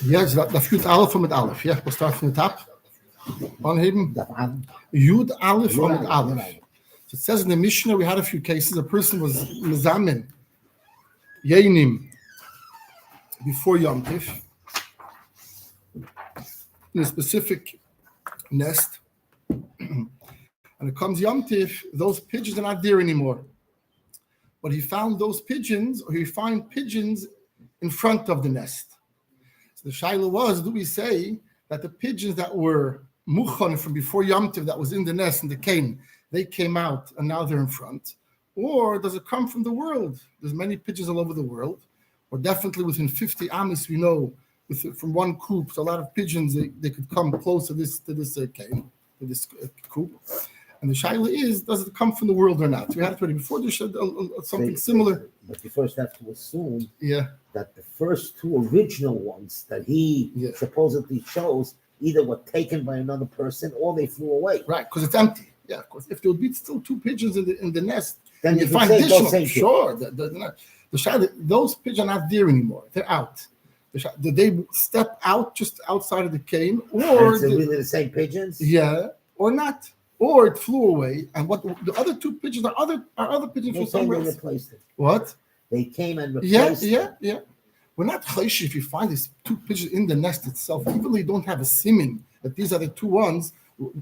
Yes, dat führt Aleph mit Aleph. Ja, we'll start from the top. Anheben. Yud Aleph from the Aleph. So it says in the Mishnah, we had a few cases. A person was mezamin, yeinim, before Yom Tif, in a specific nest. And it comes Yom Tif, those pigeons are not there anymore. But he found those pigeons, or he found pigeons in front of the nest. The shaila was, do we say that the pigeons that were muchan from before Yom Tov that was in the nest in the cane, they came out and now they're in front? Or does it come from the world? There's many pigeons all over the world, or definitely within 50 amis we know from one coop, so a lot of pigeons, they could come close to this cane, to this coop. And the shaila is, does it come from the world or not? We had it already before. There's something similar. But you first have to assume that the first two original ones that he supposedly chose either were taken by another person or they flew away. Right, because it's empty. Yeah, of course. If there would be still two pigeons in the nest, then you find additional. Sure. The shaila, those pigeons are not there anymore. They're out. Did they step out just outside of the cane, or is it really the same pigeons? Yeah, or not, or it flew away. And what the other two pigeons are other pigeons from somewhere else. Replaced it. What? They came and replaced it. Yeah. We're not chaysh if you find these two pigeons in the nest itself, even though you don't have a simin that these are the two ones.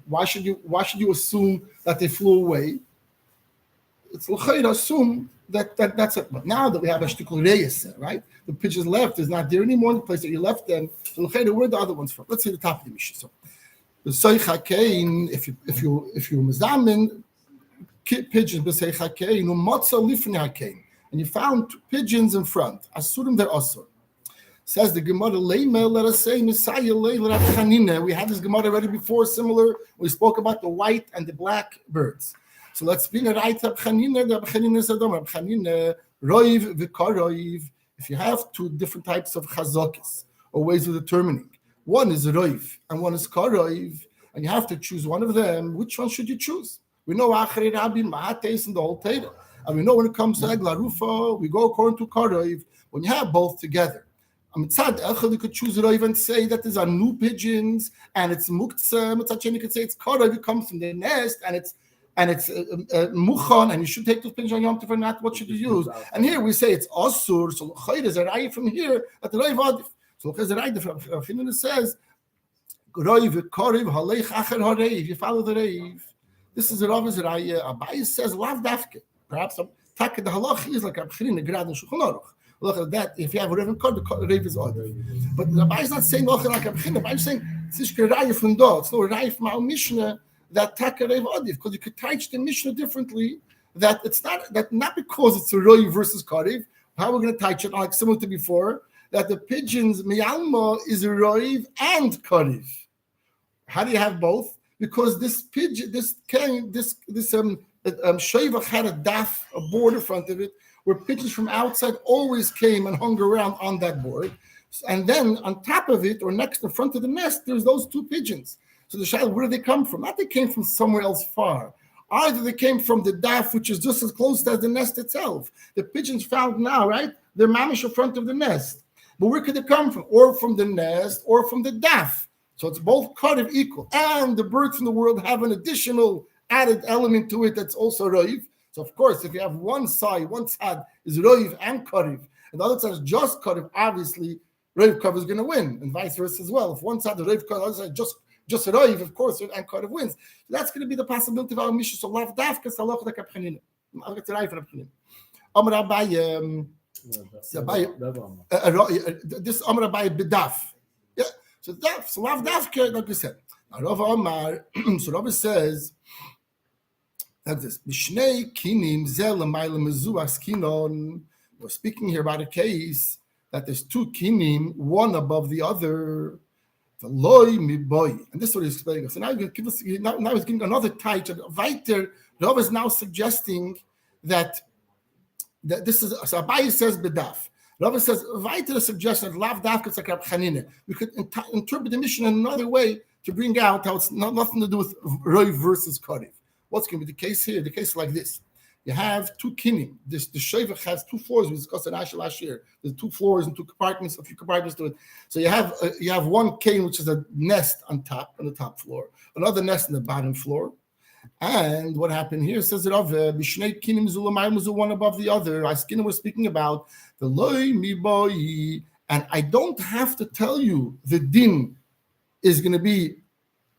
Why should you assume that they flew away? It's l'chayr assume that's it. But now that we have a shtikul reyes, right? The pigeons left is not there anymore in the place that you left them. So l'chayr, where are the other ones from? Let's say the top of the Mishnah. So the soichakein, if you mezamin pigeons b'seichakein u'matza lifnei hakein, and you found pigeons in front, asurim they're asur. Says the Gemara, leimel, let us say Messiah leil chanina. We had this Gemara already before, similar. We spoke about the white and the black birds. So let's be right up chanina. The chanina sadom chanina roiv v'karoiv. If you have two different types of chazakis or ways of determining, one is roiv and one is karoiv, and you have to choose one of them. Which one should you choose? We know Achrei Rabbi Ma'ates and the whole Torah, and we know when it comes to Egla Rufa, we go according to karoiv. When you have both together, Mitzad Echad, you could choose roiv and say that these are new pigeons and it's muktzah. Mitzad Sheni, you could say it's karoiv. It comes from the nest and it's muchan, and you should take those pigeons on Yom Tov or not. What should you use? And here we say it's asur. So l'chayr is a raya from here that the roiv adif. So l'chayr is a raya from Finnan says roiv karoiv halech acher hareiv. You follow the reiv. This is a Rav's raya. Abai says lav dafke. Perhaps tak the halach is like Abchirin the grad in Shulchan Aruch. Look at that. If you have a Rav card, the Rav is odd. But Rabbi is not saying like Abchirin. Rabbi is saying it's a raya from da. It's no raya from our Mishnah that taka Rav Adif, because you could teach the Mishnah differently. That it's not because it's a roiv versus karev. How we're going to teach it, like similar to before, that the pigeons miyalma is a roiv and karev. How do you have both? Because this pigeon, this shoivach had a daf, a board in front of it, where pigeons from outside always came and hung around on that board. And then on top of it, or next in front of the nest, there's those two pigeons. So the shaila, where do they come from? Not they came from somewhere else far. Either they came from the daf, which is just as close as the nest itself. The pigeons found now, right? They're mamish in front of the nest. But where could they come from? Or from the nest, or from the daf. So it's both karev equal. And the birds from the world have an additional added element to it that's also roiv. So of course, if you have one side is roiv and karev, and the other side is just karev, obviously roiv karev is going to win, and vice versa as well. If one side is roiv karev, the other side just roiv, of course, and karev wins. So that's going to be the possibility of our mission. So lav dafka salach like abchanin. I'll get to right for abchanin. Amar Abai, this Amar Abai bedaf. Yeah. So daf, so lav dafka, like we said. Now Rav Amar, so Rav says. Like this, we're speaking here about a case that there's two kinim, one above the other. The loy mi boy, and this is what he's explaining. So now he's give us. Now he's giving another title. Weiter, Rav is now suggesting that this is. So Abaye says bedaf. Rav says weiter suggestion that lav dafka it's like Rab Chanina. We could interpret the mission in another way to bring out how it's nothing to do with roy versus karev. What's going to be the case here? The case is like this. You have two kinim. The shevach has two floors. We discussed it last year. There's two floors and two compartments, a few compartments to it. So you have one cane, which is a nest on the top floor, another nest on the bottom floor. And what happened here says it of Bishnei kinim zulamayim one above the other. Our skin was speaking about the loy mi boy, and I don't have to tell you the din is going to be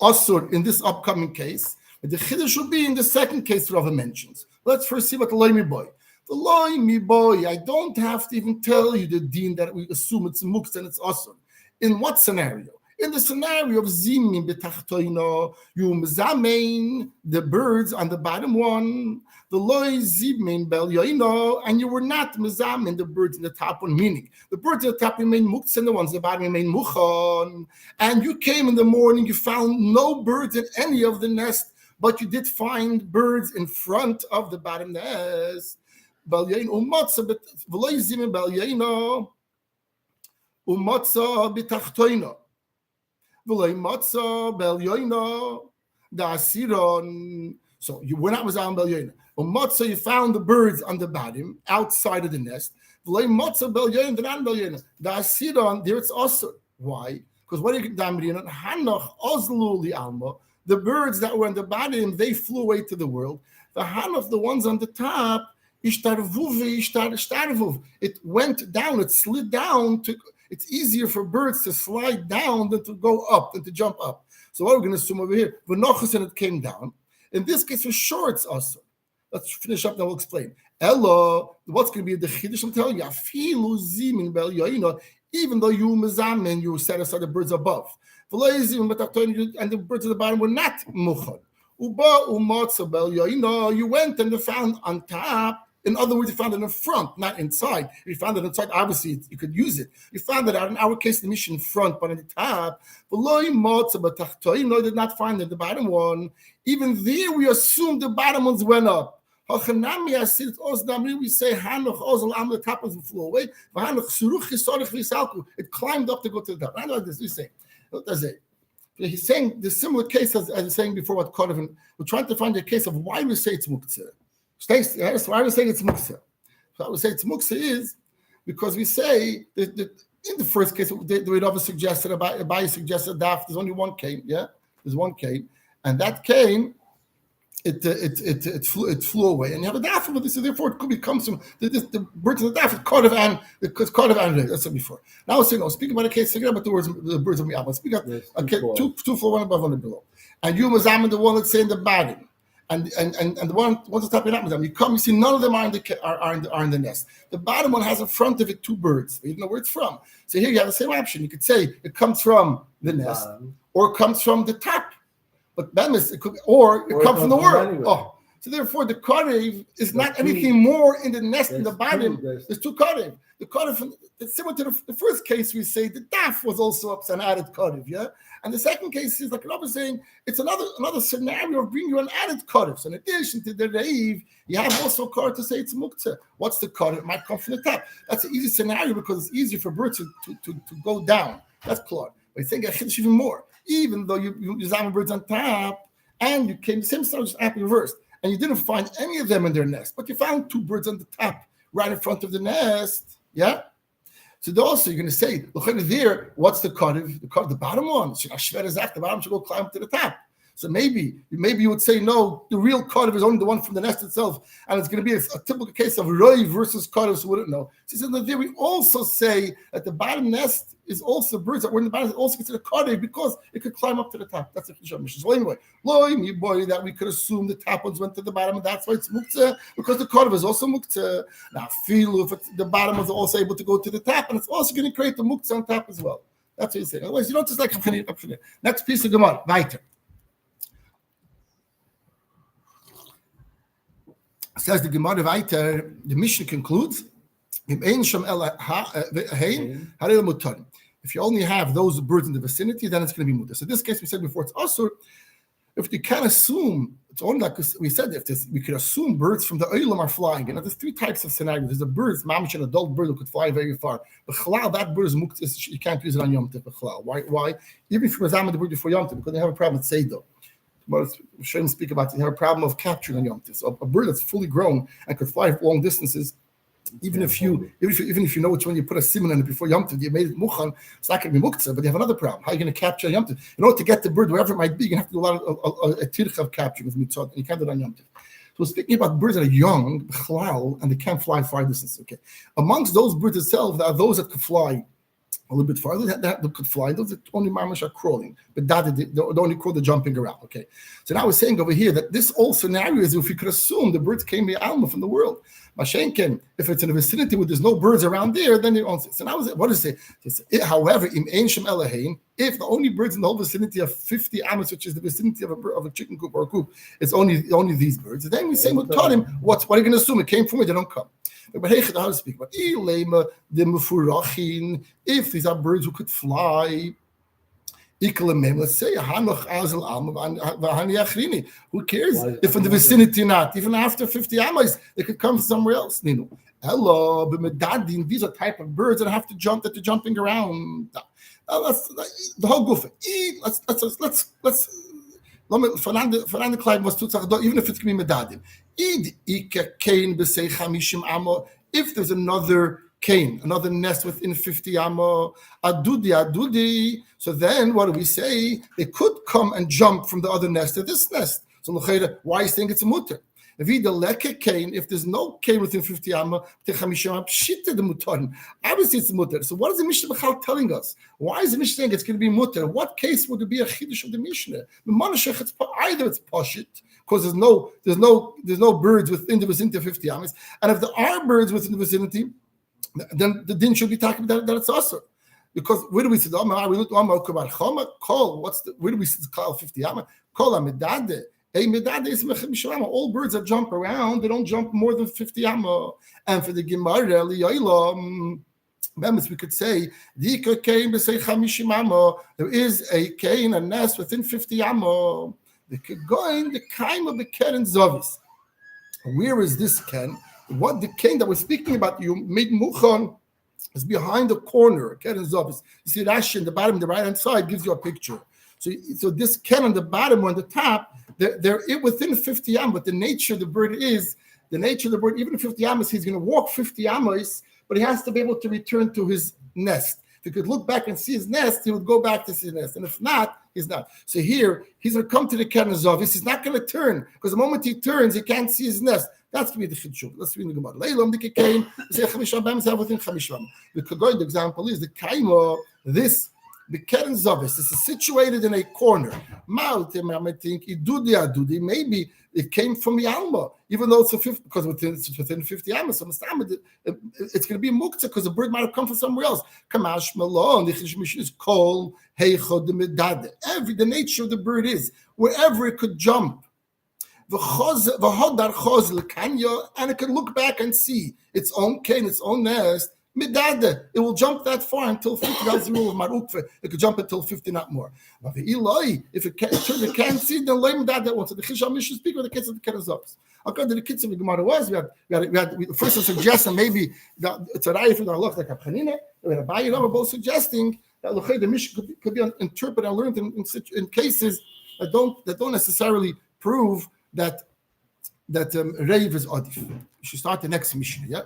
asur in this upcoming case. The chiddush will be in the second case Rava mentions. Let's first see what the loy mi boy. The loy mi boy, I don't have to even tell you the din that we assume it's muktzah and it's asur. In what scenario? In the scenario of zimin betachtoino, you mzamein the birds on the bottom one, the loy zimin bel yoino, and you were not mzamein the birds in the top one. Meaning the birds in the top remain muktzah and the ones in the bottom remain muchon. And you came in the morning, you found no birds in any of the nest. But you did find birds in front of the bottom nest. Balyain umatza v'lo yizim balyaino umatza b'tachtoino v'lo matza balyaino da'asiron. So you were not mizam balyaino. Umatza, you found the birds on the bottom outside of the nest. V'lo matza balyaino d'nan balyaino da'asiron. There it's also why? Because what are you damrin hanoch ozlu li alma. The birds that were on the bottom, they flew away to the world. The hanaf, the ones on the top, it went down, it slid down. It's easier for birds to slide down than to go up, than to jump up. So what we're going to assume over here, v'nochas, and it came down. In this case, for sure, it's awesome. Let's finish up, then we'll explain. Ella, what's going to be the chiddush? I'm telling you, afilu zimin bel yoino, even though you mezamen, you set aside the birds above. And the birds at the bottom were not muchon. You went and you found on top. In other words, you found it in front, not inside. If you found it inside, obviously you could use it. You found it out in our case, the mission in front, but on the top. You did not find it, the bottom one. Even there, we assume the bottom ones went up. We say the top ones flew away. It climbed up to go to the top. I know what this is saying. What does it? He's saying the similar case as he's saying before what Kodev. We're trying to find a case of why we say it's muktzah. Why we say it's muktzah. So I would say it's muktzah is because we say that in the first case, the Rabbi suggested Abaye suggested that there's only one cane. Yeah, there's one cane, and that cane it flew away, and you have a daf with this, so therefore it could become some the birds of the daf. It's Kodev and that's said before. Now we're saying, no, speaking about a case, forget about the birds of Miyama. Speak about two floor, one above, one below, and you mazam the one that's in the bottom, and the one what's the top of that? You come, you see none of them are in the nest. The bottom one has in front of it two birds. You don't know where it's from. So here you have the same option. You could say it comes from the nest, or it comes from the top. But then it could, or it comes from the world. Anyway. Oh, so therefore the karev is not anything more in the nest in the bottom. There's two karev. The karev, it's similar to the first case. We say the daf was also up and added karev, yeah. And the second case is like Rabbi saying it's another scenario of bringing you an added karev. So in addition to the reiv, you have also karev to say it's muktzah. What's the karev? It might come from the top. That's an easy scenario because it's easier for birds to go down. That's clear. But you think even more. Even though you examine birds on top, and you came, the same story just happened reversed, and you didn't find any of them in their nest, but you found two birds on the top, right in front of the nest, yeah? So also you're going to say, look at there, what's the karev? The bottom one. The bottom should go climb to the top. So maybe you would say, no, the real karev is only the one from the nest itself, and it's going to be a typical case of roy versus karev, so we wouldn't know. So he said that there we also say that the bottom nest is also birds that were in the bottom, also considered karev because it could climb up to the top. That's a Kishar mission. So anyway, loy mi boy, that we could assume the top ones went to the bottom, and that's why it's muktzah, because the karev is also muktzah. Now, feel if the bottom was also able to go to the top, and it's also going to create the muktzah on top as well. That's what he's saying. Otherwise, you don't just like next piece of Gemara, weiter. Says the Gemara weiter, the Mishnah concludes If you only have those birds in the vicinity, then it's going to be mutter. So in this case, we said before, it's also if you can assume, it's only like we said, we could assume birds from the oilam are flying. There's three types of scenarios. There's a bird, mamish, an adult bird who could fly very far. But that bird is muktzah, you can't use it on Yom Tov. Why? Even if you examine the bird before Yom Tov, because they have a problem with Seido. But we shouldn't speak about it. They have a problem of capturing on Yom Tov. So a bird that's fully grown and could fly long distances, even if you know which one you put a simon on it before Yom Tov, you made it muchan, it's not going to be muktzah, but you have another problem. How are you going to capture Yom Tov? In order to get the bird wherever it might be, you have to do a lot of a tirch of capturing with mitzvot, and you can't do it on Yom Tov. So speaking about birds that are young, and they can't fly far distance. Okay, amongst those birds itself, there are those that could fly a little bit farther, that could fly. Those that only mamash are crawling, but that they only crawl, the jumping around. Okay, so now we're saying over here that this all scenario is if we could assume the birds came the alma from the world. Mashenken, if it's in a vicinity where there's no birds around there, then they own it. So now what does it say? However, im ancient Elohim, if the only birds in the whole vicinity of 50 amos, which is the vicinity of a chicken coop or a coop, it's only these birds. Then we say, we taught him, what are you going to assume? It came from where they don't come. But hey, how to speak about if these are birds who could fly. Let's say, who cares if in the vicinity not? Even after 50 amas, they could come somewhere else. Hello, these are type of birds that have to jump, that they're jumping around. That's the whole goof. Even if it's going to be medadim. If there's another cane, another nest within 50 amma, adudi. So then what do we say? They could come and jump from the other nest to this nest. So why are you saying it's a mutter? If there's no cane within 50 amma, obviously it's mutter. So what is the Mishnah B'chal telling us? Why is the Mishnah saying it's going to be mutter? In what case would it be a chiddush of the Mishnah? Either it's pashit, because there's no birds within the vicinity of 50 amas, and if there are birds within the vicinity, then the din should be talking about that it's also. Because where do we see the where do we see the call 50 amma? All birds that jump around, they don't jump more than 50 amma. And for the Gemara, we could say there is a cane, a nest within 50 amma. The Kegoin, the kaim of the Keren Zovis. Where is this Ken? What the cane that we're speaking about, you made muchan, is behind the corner. Keren Zovis. You see Rashi in the bottom, the right hand side gives you a picture. So this Ken on the bottom or on the top, they're within 50 amas. But the nature of the bird, even at 50 amas, he's going to walk 50 amas, but he has to be able to return to his nest. If he could look back and see his nest, he would go back to see his nest. And if not, he's not. So here, he's going to come to the Keren Zovis. He's not going to turn, because the moment he turns, he can't see his nest. That's going to be the chiddush. Let's read the Gemara. The example is the kaima, the Keren Zovis. This is situated in a corner. Maybe it came from the Alma, even though it's because it's within 50 Almas. So it's going to be muktzah because the bird might have come from somewhere else. Kamash Malon, the Chishmish is called Heichod Medade. The nature of the bird is wherever it could jump. And it can look back and see its own cane, its own nest. Midada, it will jump that far until 50. That's the rule of Marukve. It could jump until 50, not more. But the Eloi, if it can't see, then Loi Midada wants it. The Chisham Mishnah speak with the kids of the Keren Zovis. According to the kids of the Gemara was, we first suggest, and maybe it's a raya from the Allah like Abchanina, we had a Rabbi, we're both suggesting that the Mishnah could be interpreted and learned in cases that don't necessarily prove that Reiv is Adif. We should start the next Mishnah, yeah?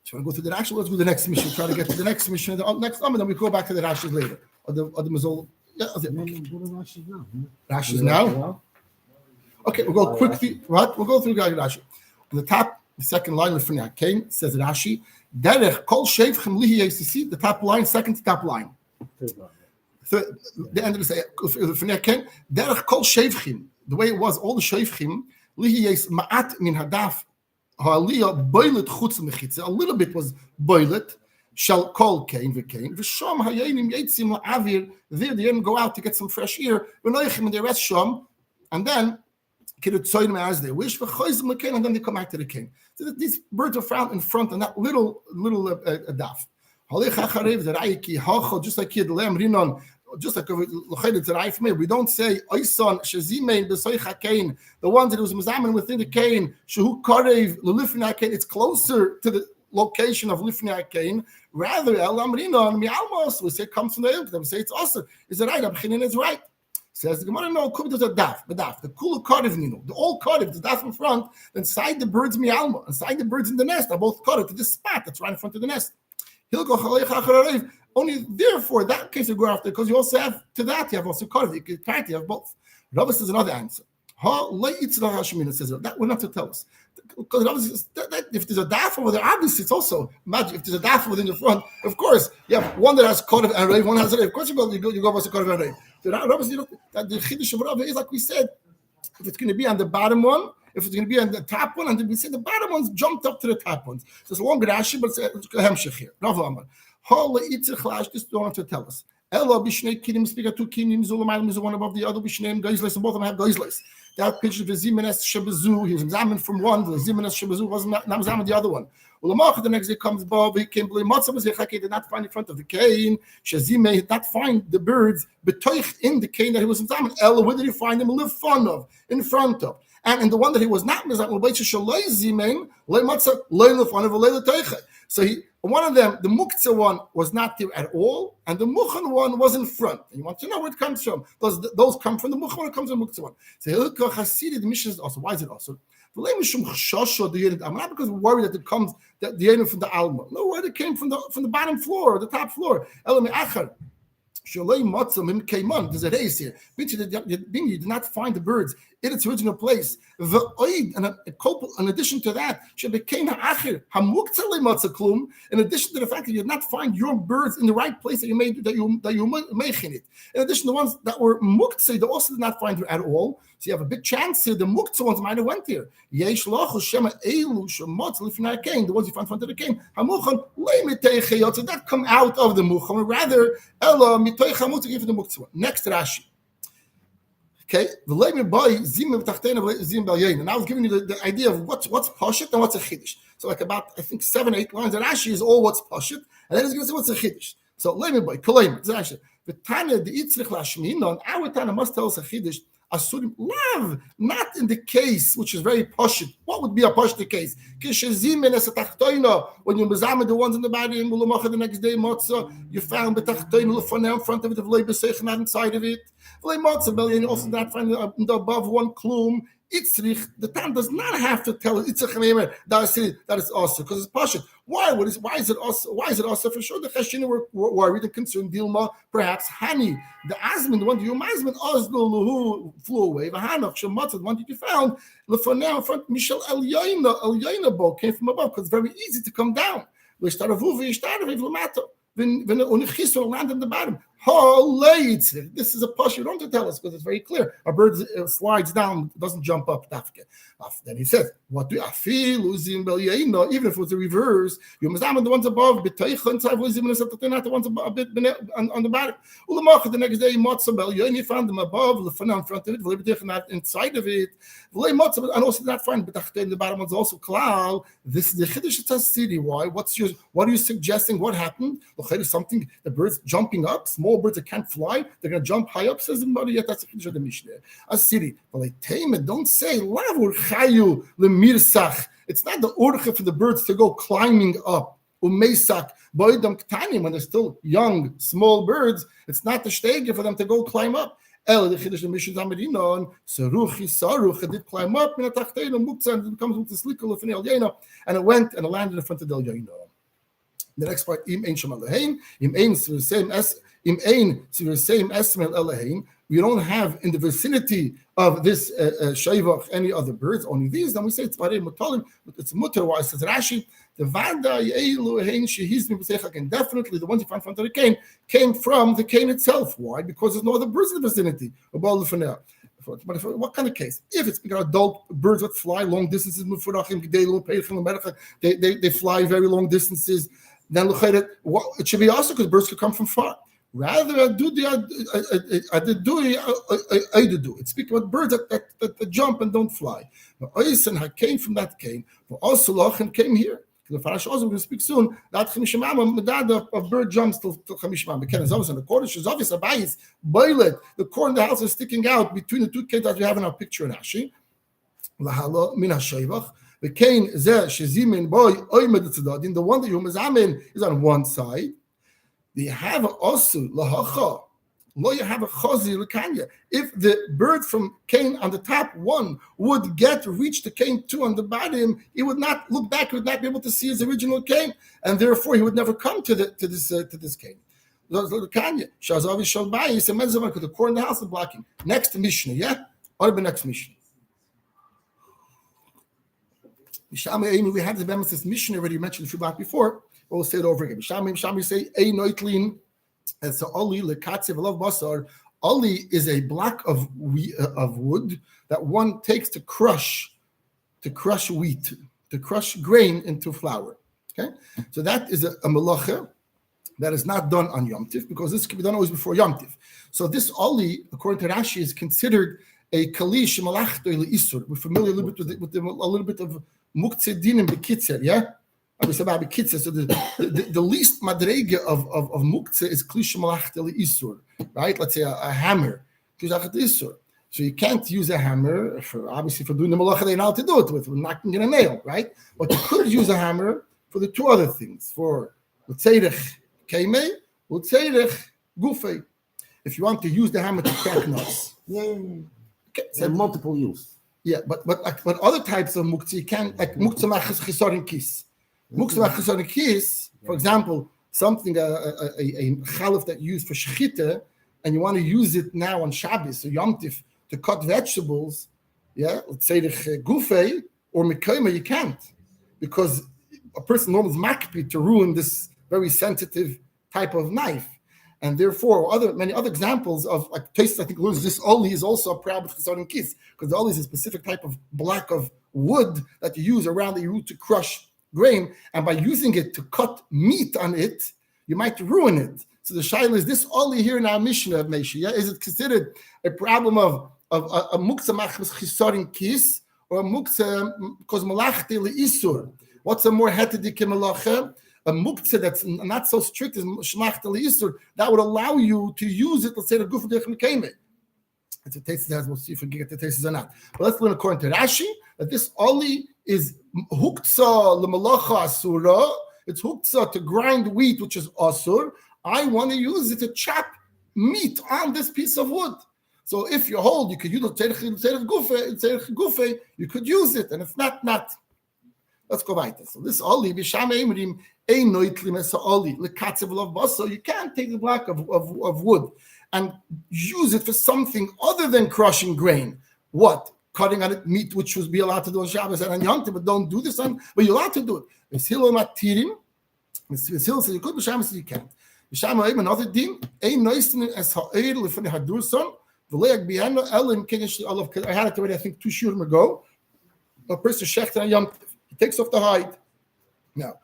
So we'll go through the Rashi. Let's do the next mission. Try to get to the next mission. The next and then we go back to the Rashis later. Or the Mazol. Yeah, okay. Rashis now. Okay, we'll go quickly. What? We'll go through Rashi. On the top, the second line of Fnei came says Rashi. Derech kol sheivchem lihi yisisi. The top line, second to top line. The end of the say Fnei came. Derech kol sheivchem. The way it was, all the sheivchem lihi yis ma'at min hadaf. A little bit was boilet, shall call Cain v'Cain. V'sham hayenim yitzim la'avir. There they didn't go out to get some fresh air. V'noichim and the rest sham, and then as they wish, and then they come back to the cane. So these birds are found in front on that little daf. Just like here, the lamb rinon, just like we don't say oison shezimein besoicha kain, the ones that was mazamin within the cane, shehu karev lulifnei kain. It's closer to the location of lifnei kain. Rather, elam rinon mialmos. We say it comes from the elk. We say it's also. Is it right? Abchinin is right. Says the Gemara, no, there's a daf, the kula karev nino, the all karev, the daf in front, inside the birds mialma, inside the birds in the nest are both karev to this spot that's right in front of the nest. He'll go only therefore that case you go after because you also have to that you have also karev. You have both. Rabbi says another answer. Says that will not to tell us because Rabbi says that if there's a daf over there, obviously it's also imagine if there's a daf within the front. Of course, you have one that has karev and reiv, one has a reiv. Of course, you go with karev and reiv. So that the chiddush of Rabbi is like we said, if it's going to be on the bottom one, if it's going to be on the top one, and then we say the bottom ones jumped up to the top ones. So it's a long Rashi, but it's a hemshech here. Rav Amar. This don't want to tell us. Ella b'shnei kinim speak two kinim zulamayim is one above the other b'shneim geizles, and both of them have geizles. That picture of Zimenes Shebezu, he was examined from one, the Zimenes Shebezu wasn't examined the other one. The next day comes Bob, he came blame he did not find in front of the cane, Shazime did not find the birds, betoich in the cane that he was examined. Ella, where did he find them? Live fun of, in front of. And in the one that he was not examined, so one of them, the muktzah one, was not there at all, and the muchan one was in front. And you want to know where it comes from. Those come from the muchan one, it comes from the muktzah one. So the mission is also. Why is it also? Not because we're worried that it comes that the end from the alma. No, where it came from the bottom floor or the top floor. There's a race here. You did not find the birds in its original place. In addition to that, in addition to the fact that you did not find your birds in the right place that you made it. In addition, the ones that were muktzah, they also did not find her at all. So you have a big chance here. The muktzah ones might have went there. The ones you found in front of the king. So that come out of the muchan. Rather, give the muktzah. Next Rashi. Okay, and I was giving you the idea of what's pashut and what's a chiddush. So like about I think 7-8 lines of Rashi is all what's pashut, and then he's going to say what's a chiddush. So lemi boy, kolayim, Rashi. The Tanya, the itzrich lashminon, our Tanya must tell us a chiddush. Asurim love, not in the case which is very pashut. What would be a pashut case? When you examine the ones in the body in Mulamacha the next day, you found the tachtoino in front of it, of not inside of it. And you also not find the above one klum. Itzrich, the Tam does not have to tell it. Itzrich that is also because it's pashut. Why is it also? Why is it also for sure? The Chashina were worried and concerned. Dilma, perhaps Hani, the Azmin, the one that you Mazmin, Oslo flew away. The Hanach, Shematzah, the one that you found. Lefonel in front, Michel El Yaina boat came from above because it's very easy to come down. We start a vuvi, start a vivlamato. When Unichisro land on the bottom. This is a push. You don't have to tell us because it's very clear. A bird slides down, doesn't jump up. Then he says, "What do I feel? Even if it was the reverse, you must have the ones above. Not the ones a bit on the bottom. The next day, you found them above, in front of it, not inside of it. And also not find the bottom one's also klal. This is the chiddush city. Why? What are you suggesting? What happened? Something. The birds jumping up. Small birds that can't fly, they're going to jump high up, says the Gemara. Yet that's the Kiddush of the Mishnah. A city. But like Taimed, don't say lavur chayu lemirsach. It's not the orcha for the birds to go climbing up. Umeisak boydam ktanim when they're still young, small birds. It's not the shtege for them to go climb up. El the Kiddush of the Mishnah Amadinon seruchi saruch. It did climb up in a tachtein muktzah and it becomes with the slikul of el yena, and it went and it landed in front of the yena. The next part, im ein shemal lehein, im ein the same as. Im ein to the same esmel elahein. We don't have in the vicinity of this shayvach any other birds, only these. Then we say it's barei mutalim, but it's mutar. Why says Rashi? The vada yeilu hein shehizmi b'seichak, and definitely the ones you found in front of the cane came from the cane itself. Why? Because there's no other birds in the vicinity. But what kind of case? If it's adult birds that fly long distances, they fly very long distances. Then it should be also because birds could come from far. Rather, it's speaking about birds that jump and don't fly. Came from that cane, and came here. The Farash also will speak soon that of bird jumps till Chamishmam. Because it's always in the Kodesh is obvious. Abayis boilet. The core in the house is sticking out between the two canes that we have in our picture in Rashi. Lahalo min hashayvach. The cane zeh shezimin boy oimed tzadadin. The one that you mezamin is on one side. You have also lahacha. Lo you have a chazi lekanya. If the bird from cane on the top one would reach the cane two on the bottom, he would not look back. He would not be able to see his original cane, and therefore he would never come to this cane. Lekanya shazavi shalbai. He said mezavan because the core in the house is blocking. Next Mishnah, yeah, or the next Mishnah. We had the Bemis Mishnah already mentioned a few back before. We'll say it over again. Shami say a noitlin. And so oli lekatzev love basar. Oli is a block of wood that one takes to crush wheat, to crush grain into flour. Okay, so that is a melacha that is not done on Yom Tif because this can be done always before Yom Tif. So this oli, according to Rashi, is considered a kalish malachto isur. We're familiar a little bit with a little bit of muktzeh dinim bekitzer, yeah. So the least madrege of muktzeh is klish malachto isur, right? Let's say a hammer, so you can't use a hammer obviously for doing the malacha they're allowed to do it with knocking in a nail, right? But you could use a hammer for the two other things, for l'tzeirech keimei, l'tzeirech gufei. If you want to use the hammer to crack nuts, okay, so multiple use. Yeah, but other types of muktzeh you can, like muktzeh machas chisorin kis. Muktzeh machas chisorin kis, for example, something a chalif that you use for shechita, and you want to use it now on Shabbos or Yom Tif to cut vegetables, yeah, let's say the gufei or mekayma, you can't, because a person normally is makpi to ruin this very sensitive type of knife. And therefore, many other examples of like taste, I think this oli is also a proud chisaron kis, because the oli is a specific type of block of wood that you use around the root to crush grain, and by using it to cut meat on it, you might ruin it. So the shaila is this oli here in our Mishnah of Meshi, yeah? Is it considered a problem of a muktzeh machmas chisaron kis or a muktzeh because malachti leisur? What's a more hetadik malacha? A muktzeh that's not so strict as shmachta leisur, that would allow you to use it. Let's say the guf mekayme. It's a taste that we'll see if we get the tastes or not. But let's learn according to Rashi that this oli is huktza lemalacha asura. It's huktza to grind wheat, which is asur. I want to use it to chop meat on this piece of wood. So if you hold, you could use it. You could use it, and if not. Let's go weiter. So this oli b'sham emrim ein noitlim es oli lekatzev lov baso. You can't take the block of wood and use it for something other than crushing grain. What? Cutting on it meat, which would be allowed to do on Shabbos and on Yom Tov, but don't do this on. But you're allowed to do it. V'shilo matirim. V'shilo says you could. B'sham says you can't. B'sham emrim another din ein noitlim es ha'er lefnei hadurson v'leag bi'ano elim kedesh olav. I had it already. I think 2 shurim ago. A person shechter on Yom Tov. He takes off the hide. Now,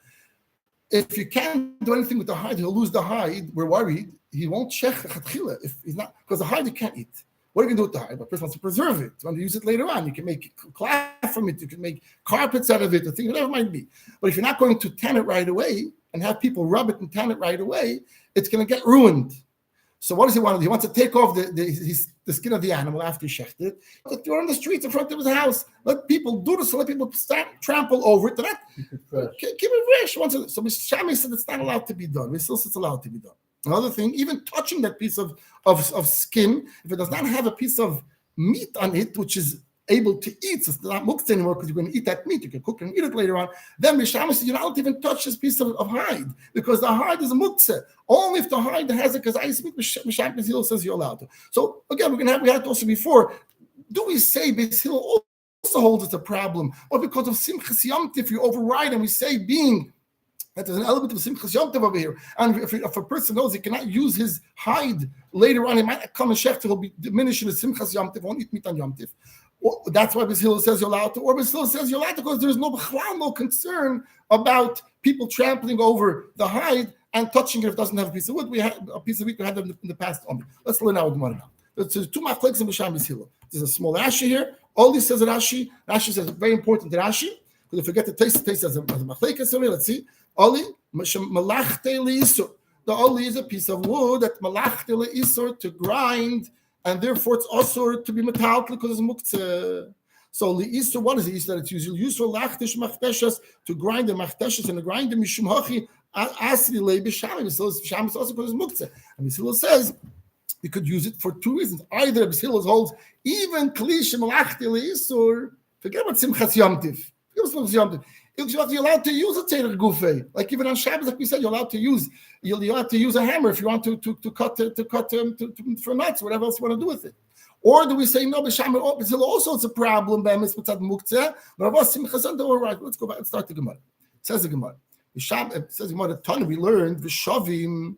if you can't do anything with the hide, he'll lose the hide. We're worried he won't shech chatchila if he's not, because the hide you can't eat. What are you going to do with the hide? The person wants to preserve it. You want to use it later on. You can make cloth from it. You can make carpets out of it, or things, whatever it might be. But if you're not going to tan it right away and have people rub it and tan it right away, it's going to get ruined. So what does he want to do? He wants to take off the skin of the animal after he shechted it. Let you on the streets in front of his house. Let people do this. So let people trample over it. Keep it fresh. So Shami said it's not allowed to be done. We still say it's allowed to be done. Another thing, even touching that piece of skin, if it does not have a piece of meat on it, which is able to eat, so it's not muktzeh anymore because you're going to eat that meat, you can cook and eat it later on, then Mishama says you're not allowed to even touch this piece of hide because the hide is a muktzeh. Only if the hide has it, because I speak, Mishama says you're allowed to. So again, we had it also before. Do we say Beis Hillel also holds it's a problem? Or because of Simchas Yom Tov, you override and we say being that there's an element of Simchas Yom Tov over here. And if a person knows he cannot use his hide later on, he might come and shechter, he'll be diminishing his Simchas Yom Tov, won't eat meat on Yom Tov. That's why Beis Hillel says you're allowed to, or Beis Hillel says you're allowed to because there's no concern about people trampling over the hide and touching it if it doesn't have a piece of wood. We had a piece of wheat we had in the past only. Let's learn our Gemara now. There's two machlekes in B'Sham Hillel. There's a small Rashi here. All this says Rashi. Rashi says very important to Rashi. Because if we get the taste as a machlekes over here, let's see. Oli malachte leisur. The oli is a piece of wood that malachte leisur to grind, and therefore it's also to be metallic because it's muktzeh. So the Easter, what is the Easter that it's usually used for? Lachtish machteshes, to grind the machteshes and to grind the mishum hachi asri lei b'shamim. So b'shamim is also because it's muktzeh. And B'Hillel says you could use it for two reasons. Either B'Hillel holds even klish malachti leisur. Forget about simchas yomtiv. Forget about simchas yomtiv. You're allowed to use a tzeder gufei, like even on Shabbos, like we said, you're allowed to use a hammer if you want to cut for nuts, whatever else you want to do with it. Or do we say no? B'Hillel also it's a problem. Let's go back. Let's start the Gemara. It says the Gemara. It says the Gemara. Tana we learned v'shavim.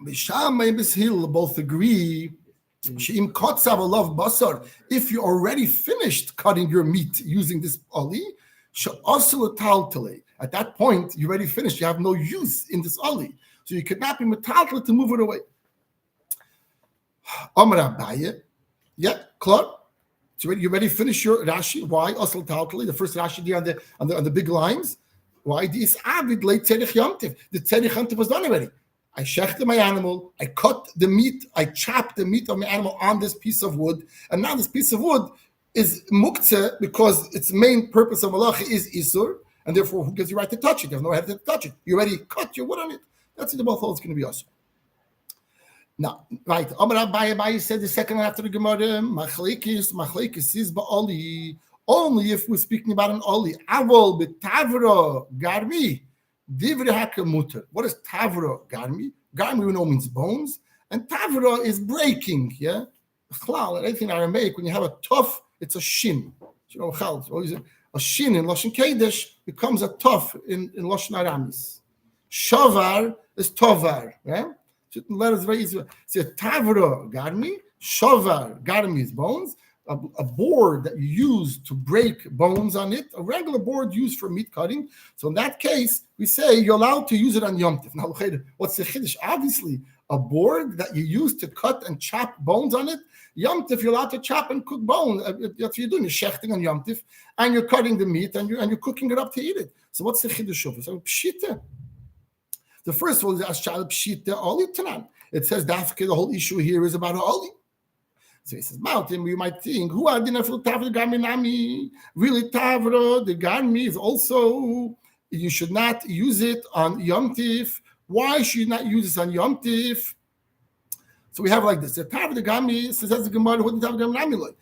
B'Sham and B'Hillel both agree. She'im kotzav alav basar. If you already finished cutting your meat using this oli, she'asul taltale. At that point, you already finished. You have no use in this oli, so you could not be metaltal to move it away. Amar Abaye, yeah, klar. So you already finished your Rashi. Why asul taltale? The first Rashi there on the big lines. Why this avid late tzedich yomtiv? The tzedich yomtiv was done already. I shechte my animal, I cut the meat, I chopped the meat of my animal on this piece of wood, and now this piece of wood is muktzeh because its main purpose of malacha is isur, and therefore who gives you right to touch it? There's no right to touch it. You already cut your wood on it. That's what the both holds going to be also. Now, right, Amar Abaye said the second one after the Gemara, machlekes is ba'oli, only if we're speaking about an oli, avol betavra garmi. What is tavra garmi? Garmi we know means bones, and tavra is breaking. Yeah, anything in Aramaic when you have a tough, it's a shin. You know, a shin in Lashon Kodesh becomes a tough in Lashon Aramis. Shavar is tovar. Yeah, letters very easy. So tavra garmi, shavar garmi is bones. A board that you use to break bones on it, a regular board used for meat cutting. So in that case, we say you're allowed to use it on Yom Tov. Now, what's the chiddush? Obviously, a board that you use to cut and chop bones on it, Yom Tov, you're allowed to chop and cook bone. That's what you're doing. You're shechting on Yom Tov, and you're cutting the meat, and you're cooking it up to eat it. So what's the chiddush of it? So pshita. The first one is ashal pshita oli tanan. It says dafke. The whole issue here is about oli. So he says, Mountain, you might think, who are dinafil tavra garmi nami? Really, tavra, the garmi is also, you should not use it on Yom Tif. Why should you not use this on Yom Tif? So we have like this. The tavra, the garmi, says the Gemara, what the tavra garmi nami like?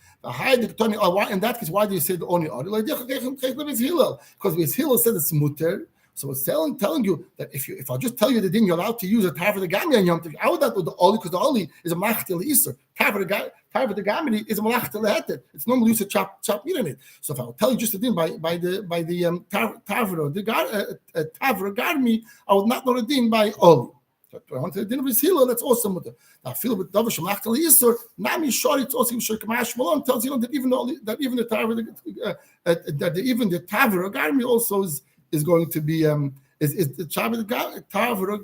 In that case, why do you say the only order? Because Hillel said it's mutter. So it's telling you that if I just tell you the din, you're allowed to use a tavra the gami on Yom Tov. I would not do the oli because the oli is a malachta leisur. Tavra the gami is a malachta leheter. It's normally used to chop meat in it. So if I will tell you just the din by the tavra gami, I would not know the din by oli. So I want the din of his hilo. That's also mutter. Now feel with davar malachta leisur. Nami shori it's also shor kamash malon tells you that even the tavra gami also is going to be is the tavra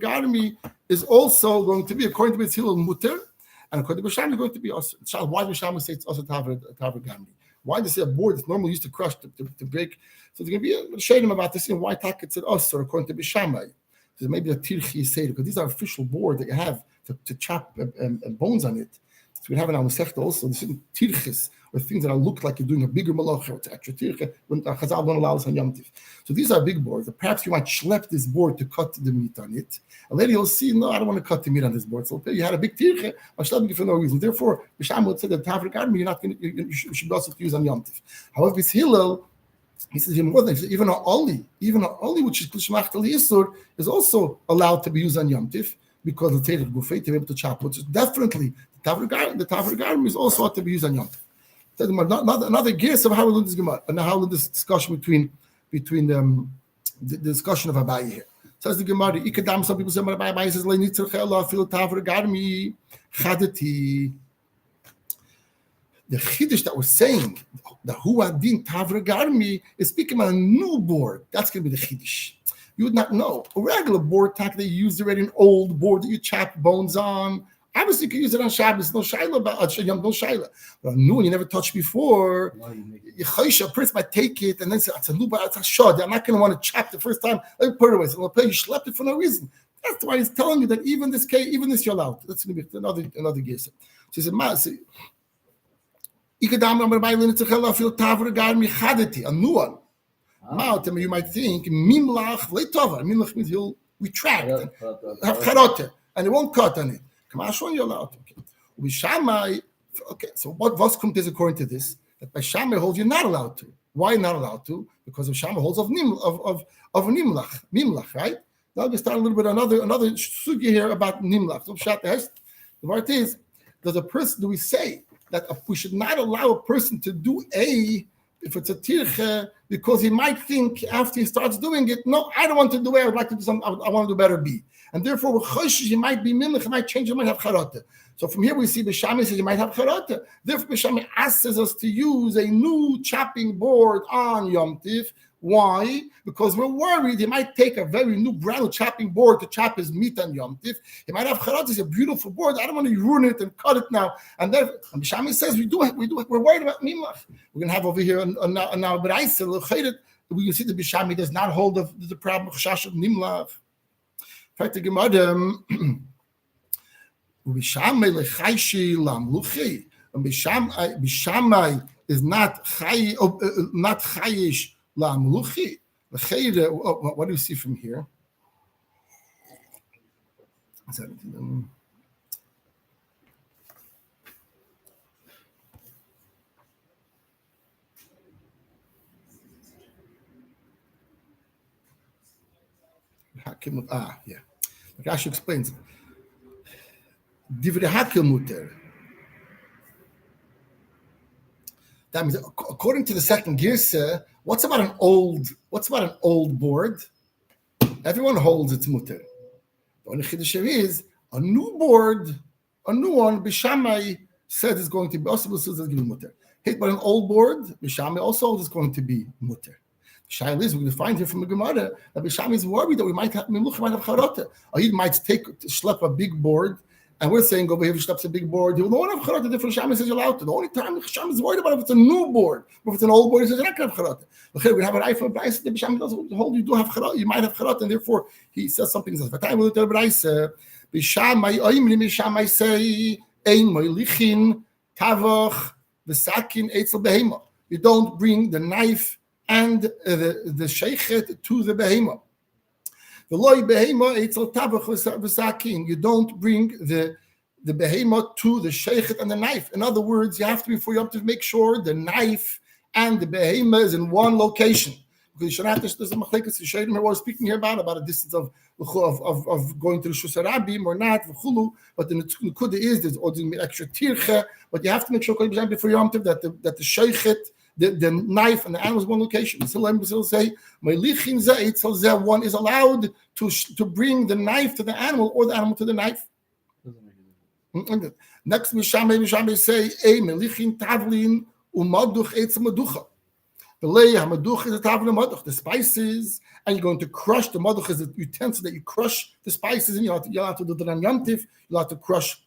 garmi is also going to be, according to Hillel, mutter, and according to B'Sham is going to be also. Why does B'Sham say it's also tavra garmi? Why does it say a board that's normally used to crush to break? So there's going to be a shame about this. Why taket said us, or according to B'Sham, so maybe a tirchi seder, because these are official board that you have to chop bones on it. So we have in our Masechta also this tirchis, or things that look like you're doing a bigger malacha, it's extra tircha, when Chazal don't allow us on Yom Tiv. So these are big boards. Perhaps you might schlep this board to cut the meat on it. And later you'll see, no, I don't want to cut the meat on this board. So you had a big tircha, I'm schlepping it for no reason. Therefore, B'Sham would say that tavra garmi, you should also use on Yom Tiv. However, with Hillel, he says even more than even an oli, which is klishmach tal yisur, is also allowed to be used on Yom Tiv because the tzedek gufei to be able to chop. Which is definitely the tavra garmi is also ought to be used on Yom Tiv. Another guess of how we learn this Gemara and how we learn this discussion between the discussion of Abaye here. Says the Gemara, Ikadam, some people say Abaye says fil tavra garmi chadati. The chiddush that we're saying, the huadin tavra garmi, is speaking about a new board. That's going to be the chiddush. you would not know. A regular board tack that you used already, an old board that you chop bones on. Obviously, you can use it on Shabbos. No shaila about Yom, no shaila. But a new one you never touched before. A person might take it and then say, "It's a new, it's a shod. I'm not going to want to chop the first time. Let me put it away." So you schlepped it for no reason. That's why he's telling you that even this case, even this you're allowed. That's going to be another guess. So he said, a new one. You might think mimlach leitova. Mimlach means he'll retract and have charote, and it won't cut on it. Kamashon you're allowed. Okay. So what comes according to this? That by Shammai holds you're not allowed to. Why not allowed to? Because of Shammai holds of mimlach, right? Now we start a little bit another sugi here about nimlach. So the part is, do we say that we should not allow a person to do if it's a tirche, because he might think after he starts doing it, no, I don't want to do A, I would like to do something, I want to do better B. And therefore, with choshesh, he might be mimlech, he might change, he might have charata. So from here we see B'Shamai says you might have charata. Therefore, B'Shamai asks us to use a new chopping board on Yom Tif. Why? Because we're worried he might take a very new brand new chopping board to chop his meat on Yom Tif. He might have charata. It's a beautiful board. I don't want to ruin it and cut it now. And B'Shamai says we do it. We're worried about mimlach. We're going to have over here now Beitza. We can see the B'Shamai does not hold of the problem of chashash of nimlach. In fact, the Gemara, B'Shamai lechayshi lamluchi. B'Shamai is not chayish lamluchi. What do you see from here? Yeah. Rashi explains. Divrei hakel muter. That means, according to the second girsa, what's about an old board? Everyone holds its muter. The only chiddush is a new board, a new one. B'Shamai said it's going to be also muter. Hit by an old board, B'Shamai also is going to be muter. Shaila is, we're going to find here from the Gemara that B'Shamai is worried that we might have charata. Or he might schlep a big board, and we're saying over here, if he schleps a big board, he will not have charata. Different Shammai says you're allowed to. The only time Shammai is worried about if it's a new board, or if it's an old board, he says you're not going to have charata. But here we have an eye for Beitza. The Shammai doesn't hold you do have charata. You might have charata, and therefore he says something. He says, "V'tayim will tell Beitza." B'Shamai say, "Ein moilichin tavach v'sakin eitzel behema." You don't bring the knife and the sheichet to the behema. The loy behema eitzel tavach v'sakin. You don't bring the behema to the sheichet and the knife. In other words, you have to make sure the knife and the behema is in one location. Because you should have to. There's a machlekes Yishayim here. We're speaking here about a distance of going to the Shus Rabbi or not. But the nekuda is there's extra tirche. But you have to make sure before Yom Tov that the sheichet, the knife and the animal is one location. So let me say, one is allowed to bring the knife to the animal or the animal to the knife. Next, Mishamay say, melichin tavlin umaduch etz maducha. The leia maduch is a tavlin maduch. The spices, and you're going to crush the maduch is a utensil that you crush the spices, and you have to do that on Yom Tif. You have to crush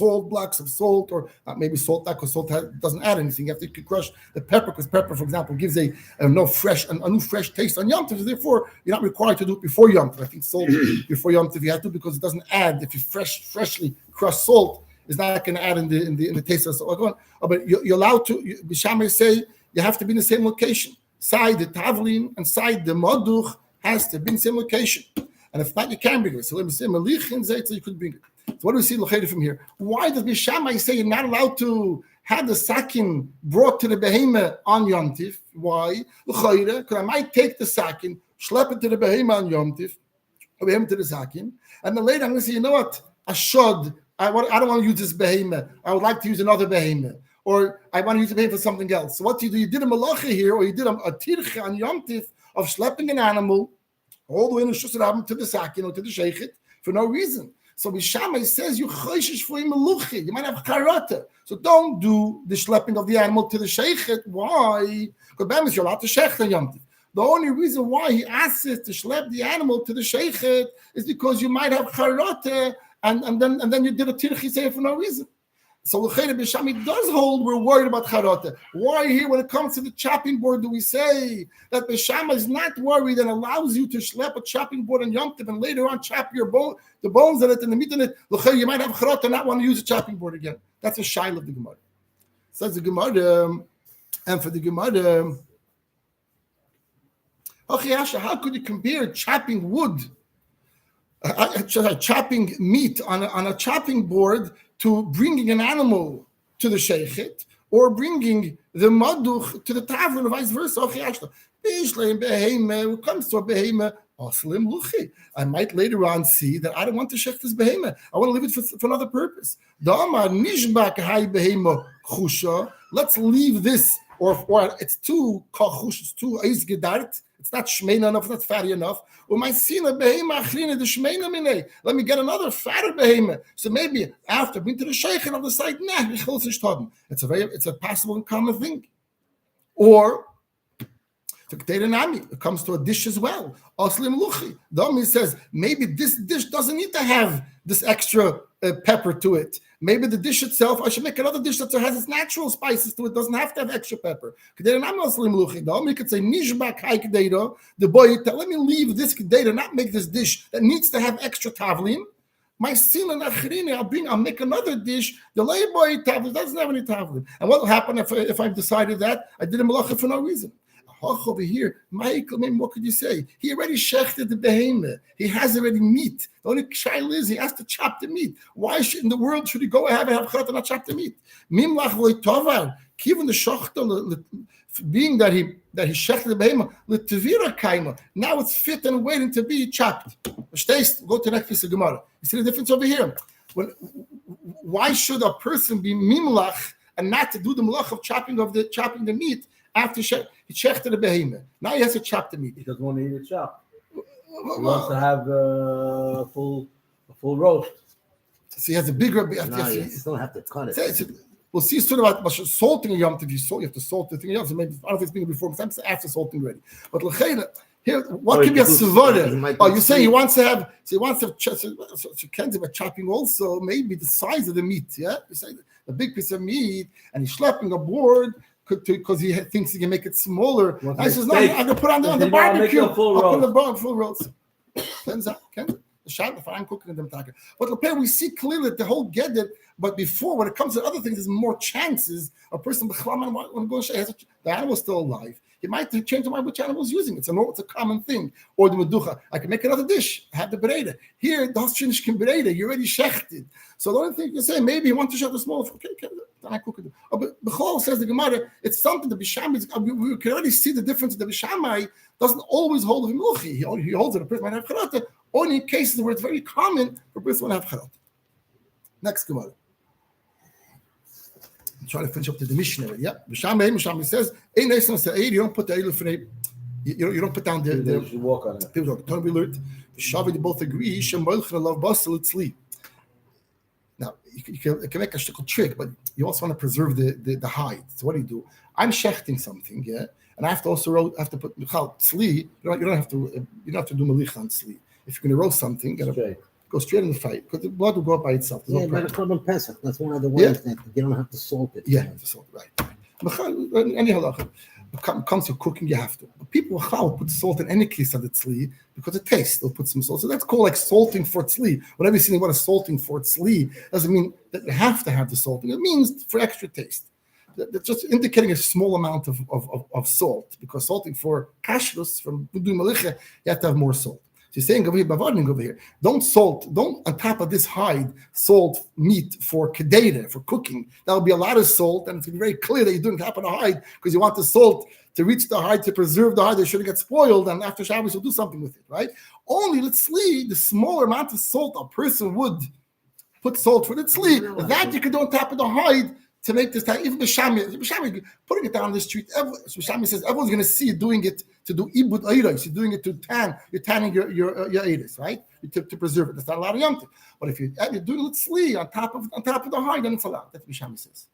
blocks of salt, or maybe salt, because salt doesn't add anything. You have to crush the pepper, because pepper, for example, gives a new fresh taste on Yom Tov. So therefore, you're not required to do it before Yom Tov. I think salt before Yom Tov you have to, because it doesn't add. If you freshly crushed salt, it's not going to add in the taste of salt. But you're allowed to. B'Shamai say you have to be in the same location. Side the tavlin and side the maduch has to be in the same location. And if not, you can bring it. So let me say malichin zayt, so you could bring it. So what do we see from here? Why does B'Shamai say you're not allowed to have the sakin brought to the behema on Yom Tif? Why? Because I might take the sakin, schlep it to the behema on Yom Tif, or behema to the sakin, and then later I'm going to say, you know what? I don't want to use this behema. I would like to use another behema, or I want to use the behema for something else. So what you do? You did a malacha here, or you did a tirche on Yom Tif of schlepping an animal all the way in the Shus Rabbi to the sakin or to the sheichet for no reason. So B'Shamai says you choshesh for meluchi. You might have charata. So don't do the schlepping of the animal to the sheichet. Why? Because you're allowed to shecht on Yom Tif. The only reason why he asks us to schlep the animal to the sheikhet is because you might have charate, and then you did a tirchi for no reason. So L'cheira Bishami does hold we're worried about charate. Why here, when it comes to the chopping board, do we say that Bishama is not worried and allows you to schlep a chopping board on Yom Tov and later on chop the bones in it and the meat in it? L'cheira, you might have charate and not want to use a chopping board again. That's a shaila of the Gemara. Says the Gemara, and for the Gemara, okay, Asha, how could you compare chopping wood, chopping meat on a chopping board to bringing an animal to the sheikhet or bringing the maduch to the tavern or vice versa? Okay, Asha, when it comes to a behema, I might later on see that I don't want to shecht this behema. I want to leave it for another purpose. Let's leave this, or it's too kachush, it's too eisgedart. It's not shmeina enough, it's not fatty enough. Let me get another fatter behema. So maybe after being to the sheikh and on the side, it's a possible and common thing. Or it comes to a dish as well. The Ami says maybe this dish doesn't need to have this extra pepper to it. Maybe the dish itself, I should make another dish that has its natural spices to it, doesn't have to have extra pepper. The Ami could say, the boy, let me leave this kedera, not make this dish that needs to have extra tavlin. My sin and achrini, I'll make another dish. The boy tavlin doesn't have any tavlin. And what will happen if I've decided that I did a malacha for no reason? Over here, Michael, maybe what could you say? He already shechted the behemoth. He has already meat. The only shaila is he has to chop the meat. Why in the world should he go ahead and have charat and not chop the meat? Mimlach loitovar, given the shachta, being that he shechted the behemoth, l'tevira kaima. Now it's fit and waiting to be chopped. Go to the next piece of Gemara. You see the difference over here? Why should a person be mimlach and not to do the malach of chopping the meat? After he checked the behemoth, now he has to chop the meat. He doesn't want to eat it chopped. He wants to have a full roast. So he has a bigger. You still have to cut it. We'll see soon about salting a yom. If you have to salt the thing, else. Maybe I don't know if it's being before, sometimes after salting ready. But l'cheira, here, what can be a svara? Oh, you say he wants to have. So he wants to. So Ken's about chopping also. Maybe the size of the meat. Yeah, you say a big piece of meat, and he's schlepping a board. Because he thinks he can make it smaller. I says, no, I'm going to put on the barbecue. I'll put the full roast. Turns out, the shot, if I'm cooking them. But we see clearly that the whole get it. But before, when it comes to other things, there's more chances a person, the animal's still alive. He might change the mind which animal is using. It's a common thing. Or the meducha. I can make another dish. Have the bereda. Here, the hostinishkin bereda. You already shechted. So the only thing you say, maybe he wants to shech the small. Okay, then I cook it. But Bechol says the Gemara, it's something the Bishamai, we can already see the difference. The Bishamai doesn't always hold of Miluchi. He holds it. A person might have charata. Only in cases where it's very common for a person to have charata. Next Gemara. Try to finish up to the Mishnah. Yeah, Mishnah says, you don't put the eiluf. You don't put down the. You should walk on it. People don't be alert. The Shavi both agree. Love basel sleep. Now you can make a shtickle trick, but you also want to preserve the hide. So what do? I'm shechting something, yeah, and I have to also put tzli. You don't have to do malicha on tzli. If you're going to roast something, go straight in the fire because the blood will go up by itself. There's but it's not Pesach. That's one of the ways that you don't have to salt it. Yeah, have to salt right. Any halacha. Comes to cooking, you have to. But people will put salt in any case of the tzli because it tastes. They'll put some salt. So that's called like salting for tzli. Whenever you see what is salting for tzli, doesn't mean that you have to have the salting. It means for extra taste. That's just indicating a small amount of salt because salting for kashrus, from budu malicha, you have to have more salt. So you're saying over here, don't on top of this hide salt meat for kedera, for cooking. That'll be a lot of salt, and it's very clear that you're doing top of the hide because you want the salt to reach the hide, to preserve the hide. They shouldn't get spoiled, and after Shabbos you'll do something with it, right? Only let's see the smaller amount of salt a person would put salt for the tzli. That you can do on top of the hide to make this time. Even B'Shami putting it down the street. B'Shami says everyone's going to see you doing it to do ibud eiros. You're doing it to tan. You're tanning your eiros, right? To preserve it. That's not allowed to yomtiv. But if you're doing it tzli on top of the hide, then it's allowed. That's what B'Shami says.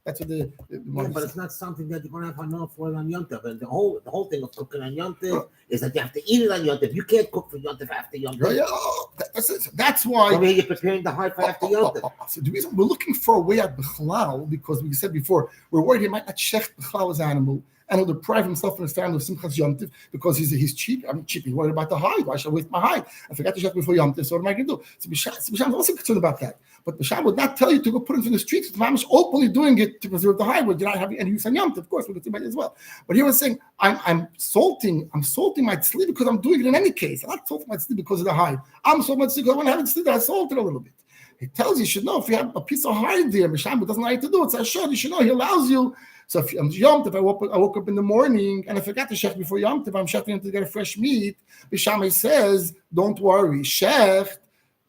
That's what but it's not something that you're going to have enough for on Yom Tov. And the whole thing of cooking on Yom Tov is that you have to eat it on Yom Tov. You can't cook for Yom Tov after Yom Tov. That's why. So you're preparing the hide for after Yom Tov. So the reason we're looking for a way out B'chalal, because we said before, we're worried he might not shech B'chalal animal, and he'll deprive himself and his family of Simchas Yom Tov because he's cheap. I'm cheap. He's worried about the hide. Why should I waste my hide? I forgot to check before Yom Tov. So what am I going to do? So Bisham is also concerned about that. But Bisham would not tell you to go put it in the streets. The Mamish openly doing it to preserve the hide, where you're not having any use on Yom Tov. Of course, we could see about it as well. But he was saying, I'm salting my tzli because I'm doing it in any case. I'm not salting my tzli because of the hide. I'm salting my tzli because I want to have it tzli that I salted a little bit. He tells you should know if you have a piece of hide there, Bisham doesn't like to do it. So you should know he allows you. So if Yom Tov, I woke up in the morning and I forgot to shech before Yom Tov, I'm shechting to get a fresh meat. Bisham says, don't worry, shech,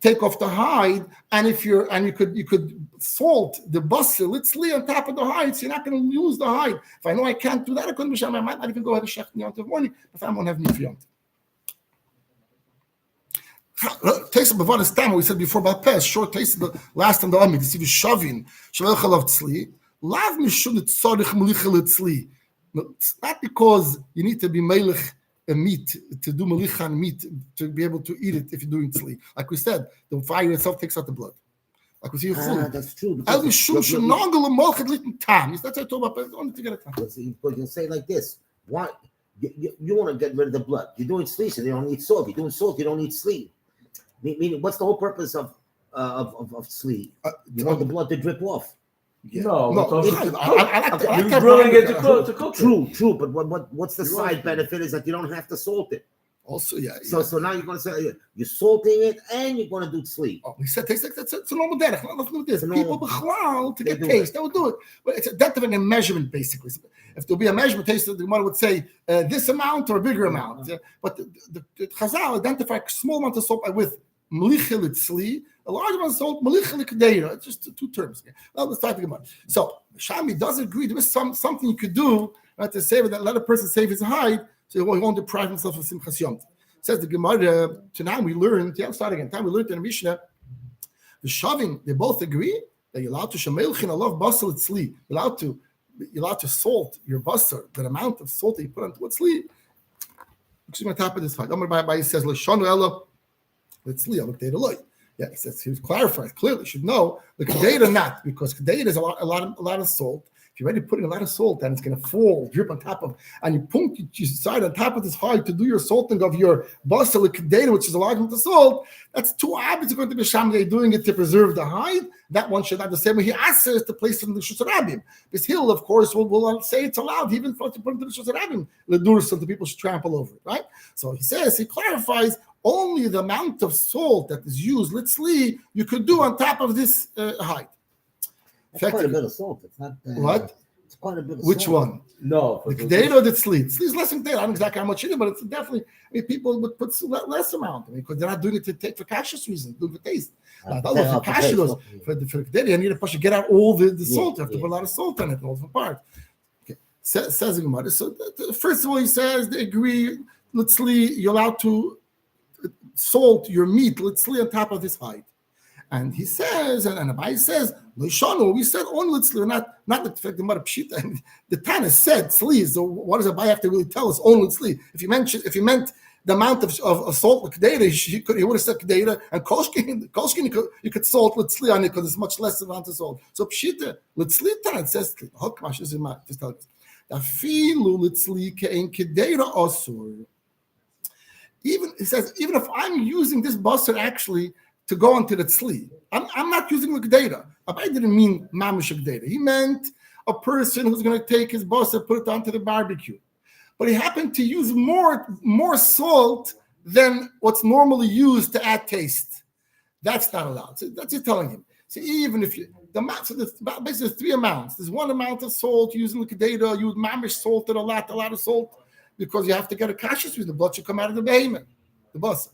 take off the hide, and you could salt the basil, it's on top of the hide, so you're not going to use the hide. If I know I can't do that, I might not even go ahead and shech in Yom Tov morning if I won't have meat for Yom Tov. Taste of Bavana Stam, we said before about Pes, short taste of the last and the Amid, this is Shavin, Shavel Chalav Tzli. Lav mishun tzorich melicha letzli. Not because you need to be melech a meat to do melicha and meat to be able to eat it if you're doing tzli. Like we said, the fire itself takes out the blood. Like we see that's true. As mishun shenagel lemolchet litin tam. That's what I told about. Only to get a tam. But you'll say like this: why you want to get rid of the blood? You're doing tzli, so you don't need salt. You're doing salt, you don't need tzli. Meaning, what's the whole purpose of tzli? You want the blood to drip off. Yeah. No. I like you're grilling it to cook. True. But what's the side benefit is that you don't have to salt it. Also, yeah. So now you're going to say you're salting it and you're going to do tzli. Oh, he said taste like that's a normal derech. Nothing to do with this. People b'chlal to get taste, they will do it. But it's identifying a measurement basically. If there'll be a measurement taste, the Gemara would say this amount or a bigger amount. But the Chazal identify a small amount of salt with melicha tzli. A large amount of salt, melicha l'kadeira. It's just two terms. Well, let's talk about it. So Shami does agree there is something you could do to save that. Let a person save his hide, so he won't deprive himself of simchas yom. Says the Gemara. Tonight we learned. Yeah, start again. Time we learned in the Mishnah. The shaving, they both agree that you're allowed to shemelchin alav basal tzli. You're allowed to salt your basar. That amount of salt that you put onto a tzli. Which is on top of this hide. He says l'shanu ella tzli alok de'eloi. Yeah, he clarifies clearly. Should know the kedera not, because kedera is a lot of salt. If you're already putting a lot of salt, then it's going to fall, drip on top of, and you decide on top of this hide to do your salting of your basal kedera, which is a large amount of salt. That's two habits going to be shamdei doing it to preserve the hide. That one should not the same way he asks us to place it in the shusarabim. This hill, of course, will say it's allowed even for to put it in the shusarabim, the dur, so the people should trample over it, right? So he clarifies. Only the amount of salt that is used, litzli, you could do on top of this hide. That's quite a bit of salt. It's not. What? It's quite a bit of Which salt. one? No. The kedera or the tzli? Tzli is less than kedera. I don't know exactly how much it is, but it's definitely. People would put less amount because they're not doing it to take for kashrus reasons, doing it for taste. For the kedera, you need to push to get out all the salt. You have to put a lot of salt on it, all the part. Okay. Says the Gemara. So first of all, he says they agree. Litzli, you're allowed to salt your meat, let's lay on top of this hide. And he says, and Rabbi says, Loishanu, we said on litzli, not the fact the Gemara pshita. The Tana said tzli, so what does Rabbi have to really tell us on litzli? If you meant the amount of salt with kedera, he would have said kedera, and kolshkin you could salt litzli on it because it's much less amount of salt. So pshita, litzli Tana says hokmash is in just tell us. Afilu litzli kein kedera osur. Even it says, even if I'm using this basar actually to go onto the tzli, I'm not using the kedera. I didn't mean mamish kedera. He meant a person who's going to take his basar, put it onto the barbecue, but he happened to use more salt than what's normally used to add taste. That's not allowed. So that's it telling him. So even if so there's basically three amounts. There's one amount of salt using the kedera. You mamish salted a lot of salt. Because you have to get a kashrus with the blood should come out of the behemoth, the basar.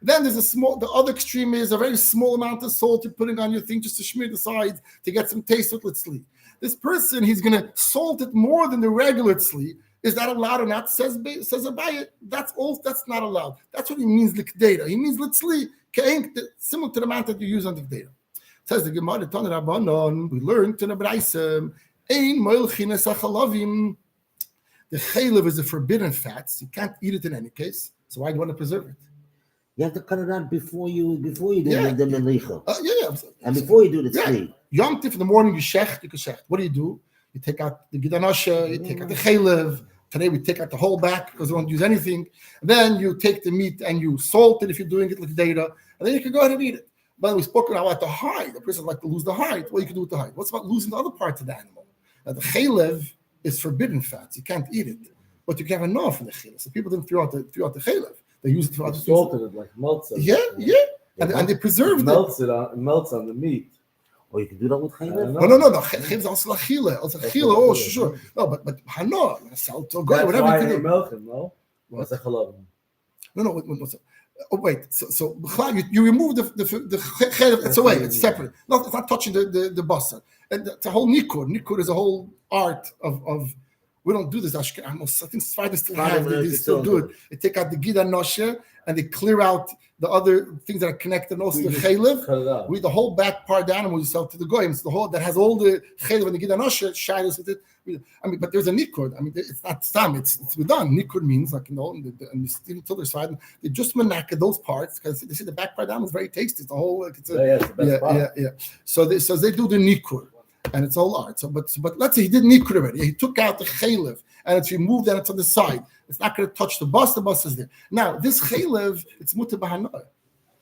Then there's the other extreme is a very small amount of salt you're putting on your thing just to smear the sides to get some taste with tzli. This person, he's going to salt it more than the regular tzli. Is that allowed or not? Says Abaye, that's not allowed. That's what he means l'kedera. He means l'tzli, similar to the amount that you use on the kedera. Says the Gemara, we learned to the Beitza, Ein moilchin es achalavim. The chaylev is a forbidden fat. You can't eat it in any case. So why do you want to preserve it? You have to cut it out before you do Yeah. the melicha. Yeah. And before you do the Yeah. tzli. Yom Tif in the morning, you can shecht. What do? You take out the gidanasha, you take out the chaylev. Today we take out the whole back because we don't use anything. Then you take the meat and you salt it if you're doing it like data, and then you can go ahead and eat it. But we spoke about the hide. The person like to lose the hide. What you can do with the hide? What's about losing the other parts of the animal? Now, the chaylev is forbidden fats. You can't eat it, but you can have enough from the chaylev. So people didn't throw out the chaylev. They use it for other things. Salted it like melts. Yeah. And they preserved it. Melts on the meat. Or you can do that with chaylev. No. Chaylev is also lachila. Also chila. Oh, sure. No, but hana, sell to go, whatever you can do. Milk him, no? What? What's a chalav? No. Wait. So you remove the chaylev. It's away. It's separate. No, it's not touching the basa. And it's a whole nikur. Nikur is a whole art of. We don't do this. I think Sfardim still have it. They still do it. They take out the gida noshe and they clear out the other things that are connected and also the chaylev. With the whole back part of the animal you sell to the goyim. It's the whole that has all the chaylev and the gida noshe shilas with it. But there's a nikur. It's not stam. It's done. Nikur means like and the Stephen Tilder side they just manaka those parts because they see the back part of the animal is very tasty. It's a whole. It's the best part. So they do the nikur. And it's all art. So, but let's say he did nikur already. He took out the chaylev and it's removed and it's on the side. It's not going to touch the bus. The bus is there. Now this chaylev, it's muta b'hanoah.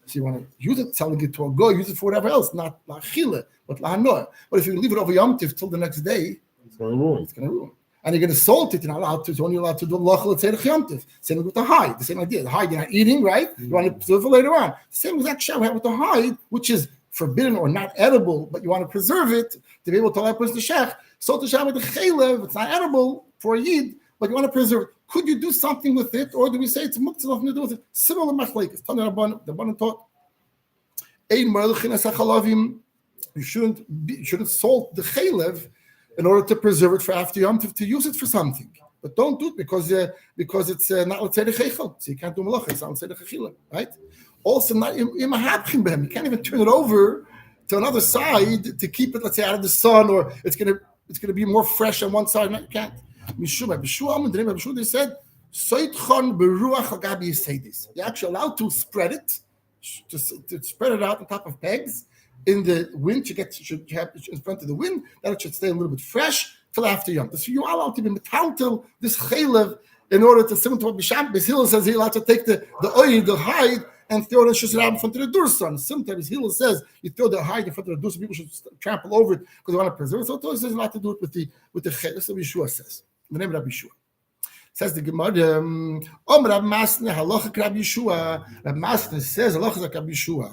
So you want to use it, selling it to a go, use it for whatever else, not la'achila, but lahanoah. But if you leave it over Yom Tiv till the next day, It's going to ruin. It's going to ruin. And you're going to salt it. You're not allowed to. You're only allowed to do lachal tzedek Yom Tiv. Same with the hide. The same idea. The hide you're not eating, right? You want to preserve it later on. The same exact shot we have with the hide, which is forbidden or not edible, but you want to preserve it to be able to allow a person to shech. So to shech with the chaylev, it's not edible for a yid, but you want to preserve it. Could you do something with it, or do we say it's muktzah, nothing to do with it? Similar machlekes. The Rabban taught, you shouldn't salt the chaylev in order to preserve it for after Yom Tov, to use it for something. But don't do it because it's not l'tzedek chaychel. So you can't do malacha. It's not l'tzedek chaychel, right? Also, not you can't even turn it over to another side to keep it, let's say, out of the sun, or it's gonna be more fresh on one side. No, you can't. Mishum, they said, you're actually allowed to spread it, to spread it out on top of pegs in the wind. Should have in front of the wind, that it should stay a little bit fresh till after Yom. So you are allowed to be metaltal this chaylev in order to similar to what Beis Hillel says. He's allowed to take the oil, the hide, and throw it in Shusharab in front of the Durson. Sometimes Hillel says you throw the hide in front of the Durson, people should trample over it because they want to preserve it. So Torah says not to do it with the chaylev. That's what Yeshua says. The name of Rabbi Yeshua. Says the Gemara, Rabbi Masne halacha Rabbi Yeshua. Rabbi Masne says halacha like Rabbi Yeshua.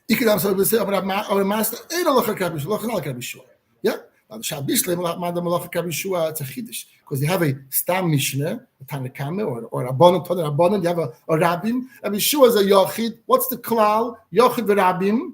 Ikadam so we say Rabbi Masne ain't halacha Rabbi Yeshua. Halacha like Rabbi Yeshua. Yeah. Now the Shabbishleim halacha Rabbi Yeshua. It's a chiddush because they have a stam mishnah, a Tanakame or a Rabbanon. You have a rabbim. Rabbi Yeshua is a yachid. What's the klal? Yachid v'rabbim.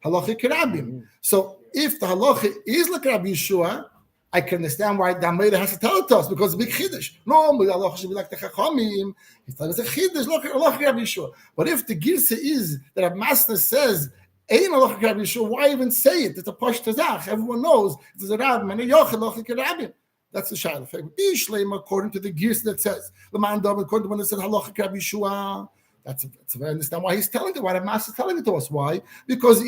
Halacha k'rabbim. So if the halacha is like Rabbi Yeshua, I can understand why the Amida has to tell it to us because it's a big chiddush. No, the halacha should be like the chachamim. It's like it's a chiddush. Halacha Rabbi Yeshua. But if the girsa is that a master says, "Ain't halacha Rabbi Yeshua," why even say it? It's a pashtazach. Everyone knows it's a rabbim and a yochid halacha k'rabbim. That's the shayla. Bishleim according to the girsa that says the man according to the one that said halacha Rabbi Yeshua. That's I understand why he's telling it. Why the master is telling it to us? Why? Because I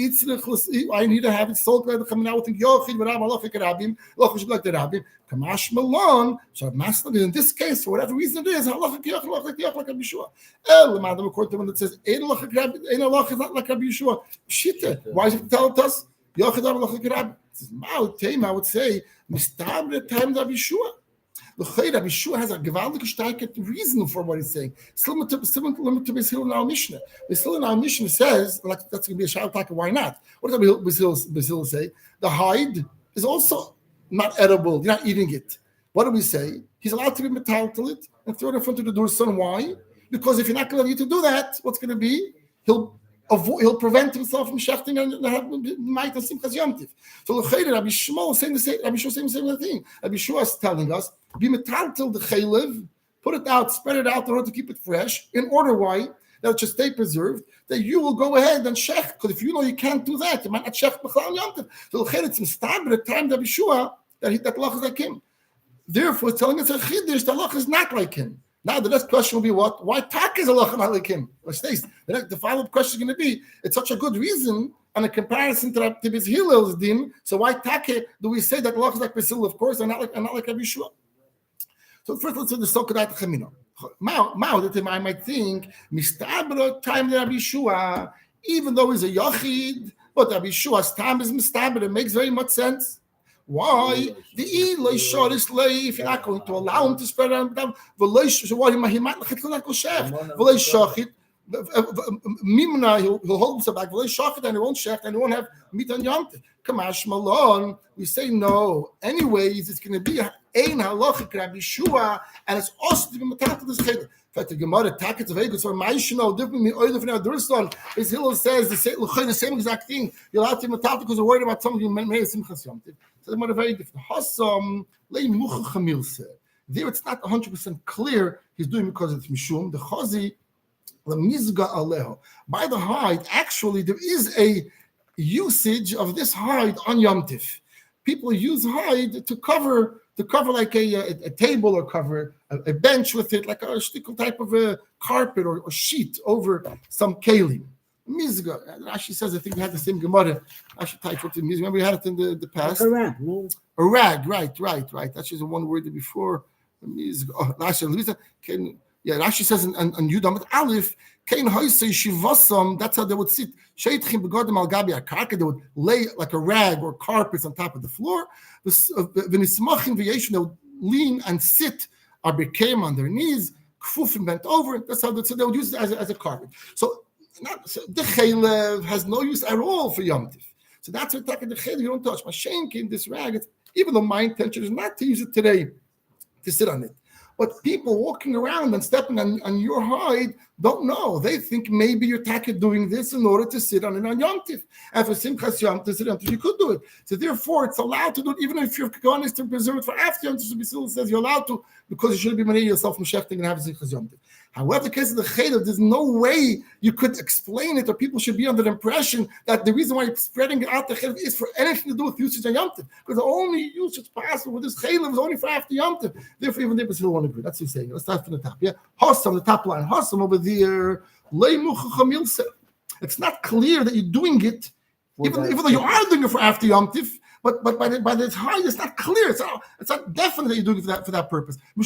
need to have it sold. Coming out with yochid v'rab halacha k'rabbim. Halacha should be like the rabbim. Kamash malon. So master in this case, for whatever reason it is, halacha k'yochid like Rabbi Yeshua. The man according to the one that says ain't halacha is not like Rabbi Yeshua. Shita. Why is it tell it us? Yochid halacha k'rabbim. I would say mistabre time Rabbi Yeshua. The Rabbi Yeshua has a gewaltige starke reason for what he's saying. Similar to Beis Hillel in our Mishnah. Beis Hillel in our Mishnah says, like that's going to be a shout out, why not? What does Beis Hillel say? The hide is also not edible. You're not eating it. What do we say? He's allowed to be metal to it and throw it in front of the door. Son, why? Because if you're not going to let you to do that, what's going to be? He'll prevent himself from shechting and might and simchas Yom Tiv. So the Rabbi Shmuel saying the same. Rabbi Shmuel saying the same thing. Rabbi Shmuel is telling us, be metal till the chaylev, put it out, spread it out in order to keep it fresh. In order, why? that it should stay preserved, that you will go ahead and shech. Because if you know you can't do that, you might not shech b'chlal Yom Tov. So it's mistab at the time that Yeshua that halach is like him. Therefore, it's telling us a chiddush, the halach is not like him. Now the next question will be what? Why tak is halach not like him? The follow-up question is going to be, it's such a good reason and a comparison to Rabbi Hillel's din. So why take do we say that halach is like Basil, of course, and not like Rabbi Yeshua? So first, let's say the Sokadat Chamina. Mao, that I might think, Mistabra time Rabbi Yeshua, even though he's a Yachid, but Rabbi Yeshua's time is Mistabra. It makes very much sense. Why? The Eloi short is lay, if you're not going to allow him to spread around them, he might not go chef. Mimna, he'll hold himself back, and he won't chef, and he won't have meat on Yom Tov. Kamash Malon, we say no. Anyways, it's going to be ein halachic Rabbi Yeshua, and it's also to be metal to this cheder. In fact, the Gemara tackets of Egos or Maishno different me oil from Durson. His Hillel says the same exact thing. You're allowed to metal because we're worried about something you made Simchas Yom Tov. So the Gemara very different. Hasam lei mucha chamilse. There, it's not 100% clear he's doing because it's mishum. The chazi the mizga aleho. By the hide, actually, there is a usage of this hide on Yom Tov. People use hide to cover like a table or cover a bench with it, like a shtickle type of a carpet or sheet over some kelim. Mizga. Rashi says, I think we had the same Gemara. Rashi typed it in Mizga. Remember we had it in the past. Like a rag, no? A rag, right. That's just one word before. Mizga. Oh, Rashi says on Yudam Aleph, that's how they would sit. They would lay like a rag or carpets on top of the floor. They would lean and sit on their knees, kfufim bent over. That's how they would use it as a carpet. So the chaylev has no use at all for Yom Tov. So that's what the chaylev you don't touch. My shank in this rag, even though my intention is not to use it today, to sit on it. But people walking around and stepping on your hide don't know. They think maybe you're doing this in order to sit on it on Yom Tov. And for Simchas Yom Tov, you could do it. So therefore, it's allowed to do it, even if your kagan is to preserve it for after Yom Tov. Still says you're allowed to, because you shouldn't be managing yourself from shechting and having Simchas Yom Tov. However, the case of the cheder, there's no way you could explain it, or people should be under the impression that the reason why you're spreading it out the cheder is for anything to do with usage on Yom Tov. Because the only usage possible with this cheder is only for after Yom Tov. Therefore, even they still won't agree. That's what he's saying. Let's start from the top. Yeah, Hossam, the top line. Hossam over there. It's not clear that you're doing it, even though you are doing it for after Yom Tov. But by the hide, it's not clear. It's not definite that you're doing it for that purpose. You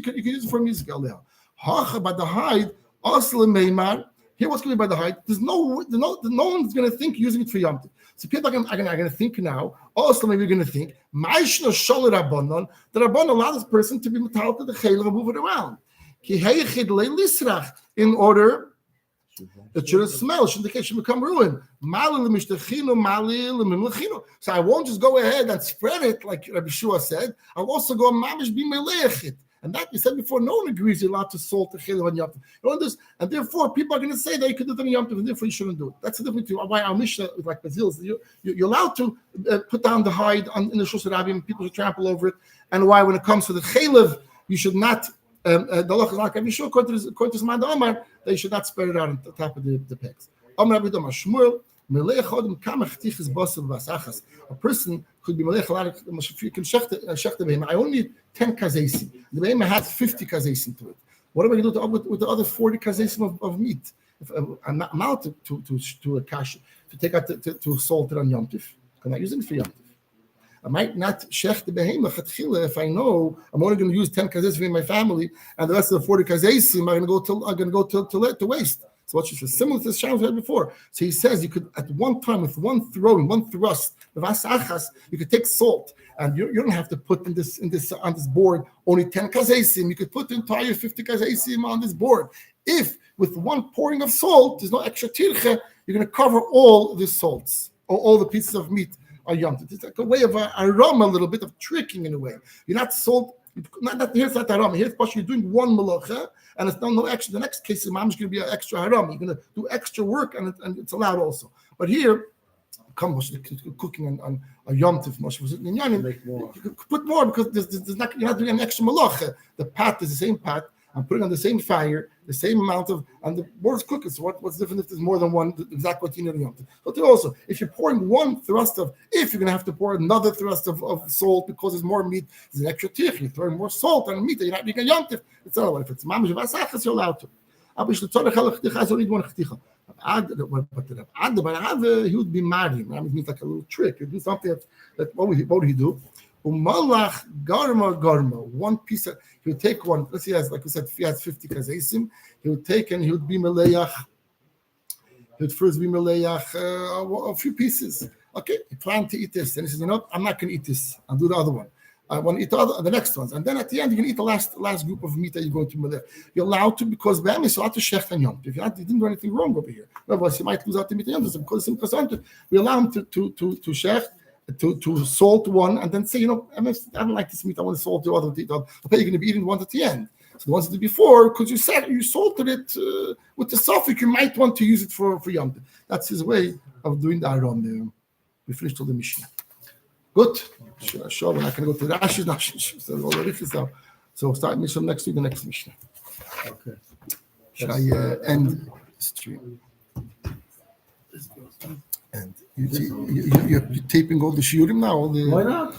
can use it for music. By the hide, here what's going to be by the hide? No one's going to think using it for Yom Tov. So people are going to think now. Also, maybe you're going to think the Rabban allowed this person to be metal to the chaylev and move it around. In order that shouldn't smell, shouldn't become ruined. So I won't just go ahead and spread it like Rabbi Shua said. I'll also go mamish be melech. And that we said before, no one agrees you're allowed to salt the chaylev on Yom Tov. And therefore, people are going to say that you could do it on Yom Tov, and therefore you shouldn't do it. That's the difference between why our Mishnah is like Basil. You're allowed to put down the hide in the Shus Rabbi, and people should trample over it. And why, when it comes to the chaylev, you should not. The law is not going to be sure, according to Zman Omar, that you should not spread it out on the top of the pegs. A person could be melech a lot of you can shecht the behema. I only need 10 kazesim. The behema has 50 kazesim to it. What am I going to do with the other 40 kazesim of meat? If I'm not allowed to a kash to take out to salt it on Yom Tov, I'm not using it for Yom Tov. I might not shecht the behema if I know I'm only going to use 10 kazesim in my family, and the rest of the 40 kazesim are going to go to waste. So what's just similar to the Shabbos we had before. So he says you could at one time with one thrust, you could take salt, and you don't have to put on this board only 10 kazesim. You could put the entire 50 kazesim on this board. If with one pouring of salt, there's no extra tirche, you're going to cover all the salts, or all the pieces of meat are Yom Tov. It's like a way of aroma, a little bit of tricking in a way. You're not salt. Here's not aroma. Here's you're doing one malacha, and it's no extra. The next case is going to be an extra haram. You're going to do extra work, and it's allowed also. But here, cooking on a Yom Tov, you could put more because you're not doing an extra malacha. The pot is the same pot. I'm putting on the same fire, the same amount of, and the more it's cooking. So what's different if there's more than one, exactly what you need on Yom Tov. But also, if you're pouring one thrust of, if you're going to have to pour another thrust of salt because there's more meat, there's an extra tich, you're throwing more salt on meat, you're not making Yom Tov. It's not allowed. If it's mamish vasachas, you're allowed to. But the he would be married. It means like a little trick. He'd do something that what would he do? Umalach garma, one piece of, he would take one, let's say he has, like we said, if he has 50 kazesim, he would take and he would be meleach. He would first be meleach a few pieces. Okay, he planned to eat this. Then he says, you know what? I'm not going to eat this. I'll do the other one. I want to eat the next ones. And then at the end, you're going to eat the last group of meat that you're going to meleach. You're allowed to, because Bam is allowed to shecht and yom. If you didn't do anything wrong over here. Otherwise, you might lose out the meat and yom. Because we allow him to shecht, to salt one, and then say, you know, I don't like this meat, I want to salt the other. Okay, you're going to be eating one at the end. So the ones that did before, because you salted it with the suffix, you might want to use it for Yom Tov. That's his way of doing the Aron there. We finished all the Mishnah. Good. Sure, we're not going to go to Rashi now. So start Mishnah next week, the next Mishnah. Okay. Should I end the stream? And you're taping all the shiurim now? Why not?